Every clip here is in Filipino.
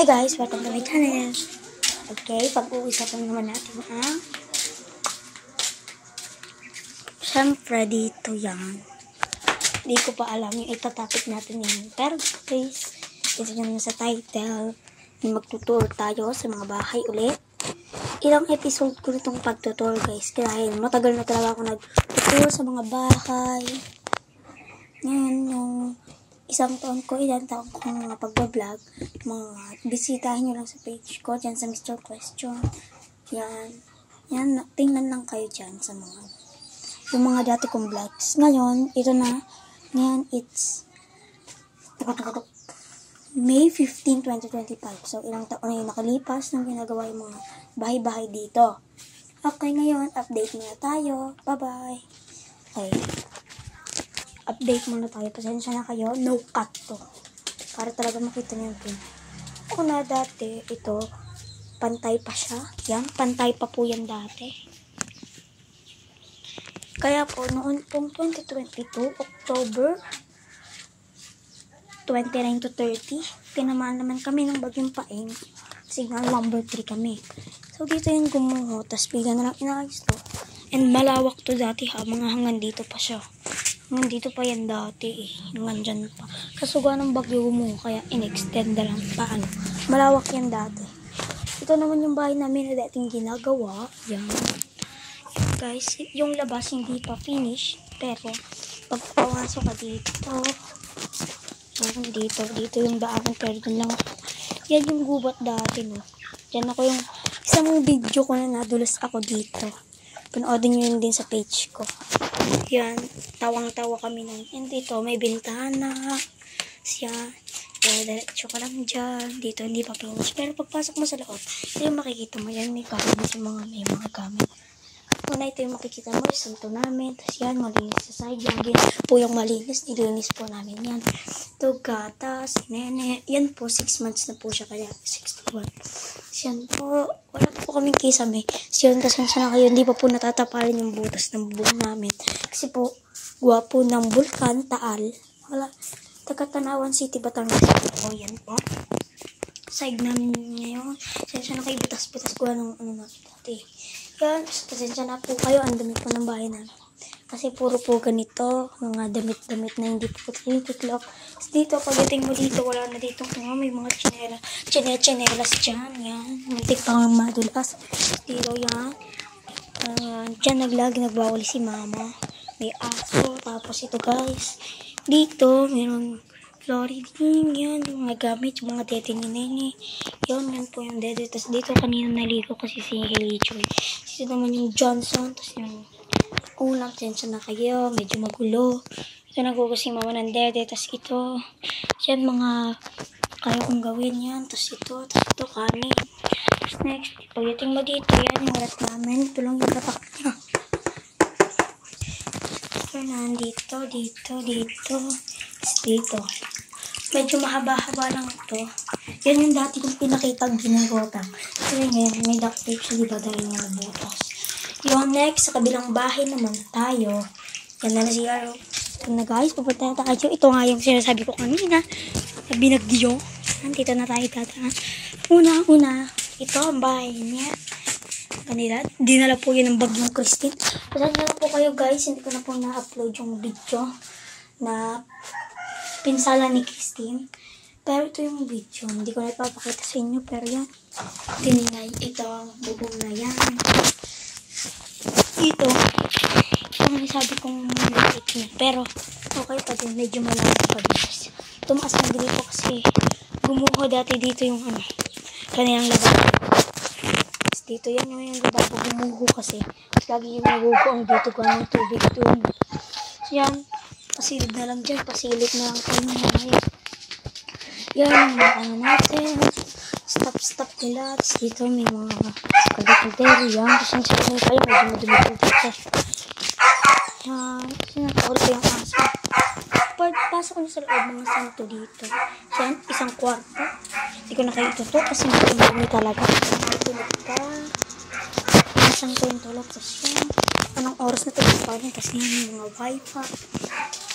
Hi guys, welcome to my channel. Okay, pag-uusapan naman natin ang syempre dito yan. Hindi ko pa alam yung itatopic natin yan. Pero guys, ito nyo sa title, magtutour tayo sa mga bahay ulit. Ilang episode ko itong pagtutour guys, dahil matagal na talaga ako nagtutour sa mga bahay. Ngayon yung isang taon ko, ilang taon ko mga pagbablog, mga bisitahin nyo lang sa page ko, dyan sa Mr. Question. Yan, tingnan lang kayo dyan sa yung mga dati kong vlogs. Ngayon, ito na, ngayon it's May 15, 2025. So, ilang taon na yung nakalipas nang ginagawa yung mga bahay-bahay dito. Okay, ngayon, update muna tayo. Bye-bye. Okay. Update muna tayo. Pasensya na kayo. No cut to. Para talaga makita niyo yung pin. Ako na dati, ito, pantay pa siya. Yan, pantay pa po yan dati. Kaya po, noon pong 2022, October 29 to 30, tinamaan naman kami ng bagyong Paeng. Kasi nga, number 3 kami. So, dito yung gumuho. Tapos, bigla na lang inaayos to. And malawak to dati ha. Mga hanggang dito pa siya. Nandito pa yan dati eh. Nandyan pa. Kasuga ng bagyo mo, kaya in-extend na lang paano. Malawak yan dati. Ito naman yung bahay namin na dating ginagawa. Yan. Guys, yung labas hindi pa finish. Pero, pag pawasok ka dito, dito yung daanan. Pero dun lang. Yan yung gubat dati no. Yan ako yung isang video ko na nadulas ako dito. Panoodin nyo yun din sa page ko. Yan, tawang-tawa kami nun. And dito, may bintana. Siya, diretso ka lang dyan. Dito, hindi pa finish. Pero pagpasok mo sa loob, ito yung makikita mo yan. May gamit sa may mga gamit. Una, ito yung makikita mo, santo namin. Tapos yan, malinis sa side. Yan po yung malinis. Nilinis po namin yan. Ito, gatas, nene. Yan po, 6 months na po siya. Kaya, 61. Yan po, wala po kaming kisame. Yan, kasensya na kayo. Hindi pa po natatapalan yung butas ng buong namin. Kasi po, gwapo ng Bulkan, Taal. Wala, Taga-Tanawan City, Batangas. O, yan po. Side namin ngayon. Kasensya na kayo, butas-butas ko ng dati. Yan, pasensya na po kayo, ang dami po ng bahay namin. Kasi puro po ganito, mga damit-damit na hindi po tinitiklop. Dito, pagdating mo dito, wala na dito. May mga chinelas dyan, yan. Muntik pa nga madulas. Dito, yan. Dyan nagbawal si mama. May aso, tapos ito guys. Dito, mayroon Floriding, yan, yung mga gamit, yung mga dede ni Nene. Yan po yung dede. Tapos dito kanina naligo kasi si Haley Joy. Dito naman yung Johnson, tapos yung ulam, tensya na kayo, medyo magulo. Ito nagugas si mama ng dede, tapos ito, yan mga kaya kong gawin yan, tapos ito kanin. Tapos next, pagdating mo dito, yan yung rat namin, ito lang yung tatak niya. Ito nandito, dito. Medyo mahaba-haba lang ito. Yan yung dati kong pinakitang ginagotang. Kasi ngayon, may duct tape siya, diba, dahil nga nabutas. Yung next, sa kabilang bahay naman tayo. Yan na si Aro. Ito na guys, pupunta na tayo. Ito nga yung sinasabi ko kanina. Na binagyo. Dito na tayo dadaan. Una, ito ang bahay niya. Kanila, dinala po yun ng bagyong Christine. Pasensya na po kayo guys, hindi ko na po na-upload yung video na pinsala ni Christine. Pero ito yung video. Hindi ko na ipapakita sa inyo. Pero yan. Tiningay. Ito ang bubong na yan. Ito. Ang sabi kong maliit niya. Pero okay pa din. Medyo malalim pa din. Tumaas na dito kasi gumuho dati dito yung kanilang lababo. Tapos dito yan yung lababo. Gumuho kasi. Tapos lagi yung nagugo ang dito ko ng tubig doon. So yan. Pasilip na lang dyan. Pasilip na lang kayo ngayon. Yan, yung mga natin. Stop nila. Tapos dito may mga kalde-kaldero. Yan. Kasi yung sabi kayo, medyo madumit dito. Yan. Kasi nakaul ko yung aso. Pagpasok ko na sa loob, mga santo dito. Yan, isang kwarto. Hindi ko na kayo ituto kasi madumi talaga. Tulog ka. Yung santo yung tulog. Tapos yan. Anong oras na tulog pa rin kasi yung mga wifi.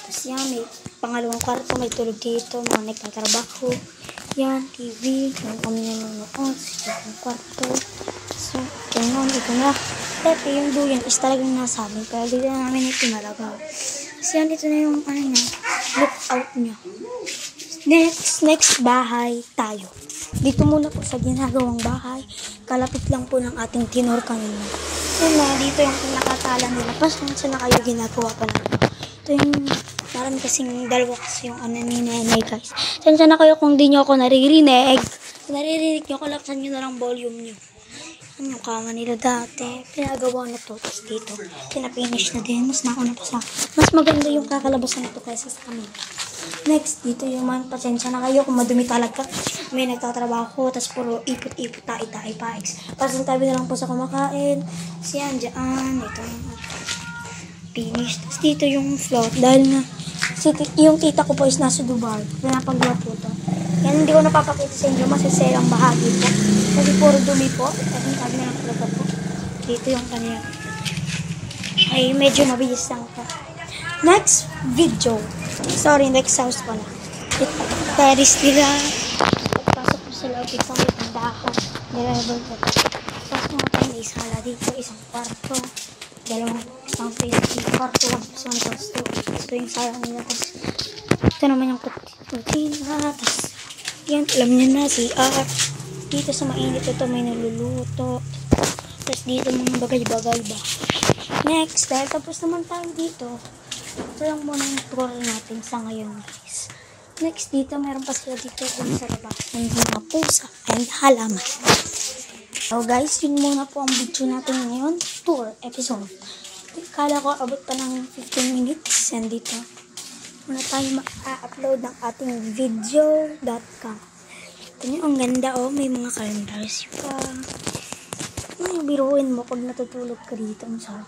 Tapos yan, may pangalawang kwarto, may tulog dito, mga nagtatrabaho. Yan, TV. Yan kami nanonood. Yung kwarto. So, ito na. Pepe, yung duyan is talagang nasa amin. Pero dito na namin ito nalagaw. Kasi yan, ito na yung lookout niya. Next bahay tayo. Dito muna po sa ginagawang bahay. Kalapit lang po ng ating tinor kanina. Yan na, dito yung pinakatala nila. Pasensya na kayo ginagawa pa lang. Ito yung parang kasing dalawa kasi yung ni nanay guys. Pasensya na kayo kung di nyo ako naririnig. Kung naririnig nyo, kalaksan nyo na lang volume nyo. Ano yung kama nila dati. Pinagawa na to. Tapos dito, pinapinish na din. Mas nauna pa sa mas maganda yung kakalabasan nito kaysa sa kanila. Next, dito yung man, pasensya na kayo kung madumi talaga. May nagtatrabaho ko, tapos puro ipot-ipot, tae-tae, paix. Tapos tabi na lang po sa kumakain. Siyan, dyan, ito finish. Tapos dito yung float, dahil na yung tita ko po is nasa Dubai. Pinapagawa po ito. Yan, hindi ko napapakita sa inyo, masiselang bahagi po. Kasi puro dumi po. Tapos tabi na lang talaga po. Dito yung kanya. Ay, medyo mabilis lang po. Next video. Sorry, next house pala. Terrace nila. Pagpasok ko sa lobby ko, may tindahan. Nilevel ko. Tapos mga tayo na isala dito. Isang kwarto. Isang face. Kwarto 1 plus 1 plus 2. Ito yung sayang nila. Tapos ito naman yung kutina. Tapos yan, alam niyo na si dito sa mainit ito may naluluto. Tapos dito mga bagay-bagay ba. Next, dahil tapos naman tayo dito. Ito lang muna yung tour natin sa ngayon guys. Next dito, meron pa sila dito kung sa labas ng mga pusa and halaman. So guys, yun muna po ang video natin ngayon. Tour episode. Kala ko abot pa ng 15 minutes. And dito, muna tayo ma-upload ng ating video.com. Ito nyo, ang ganda oh. May mga calendars pa. Ano yung biruin mo pag natutulog ka dito? Ang sarap.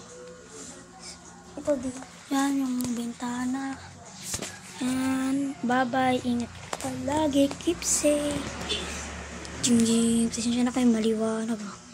Ito dito. Yan yung bintana. And bye-bye. Ingat palagi. Keep safe. Jing-jing. Pasensya na kayo maliwanag.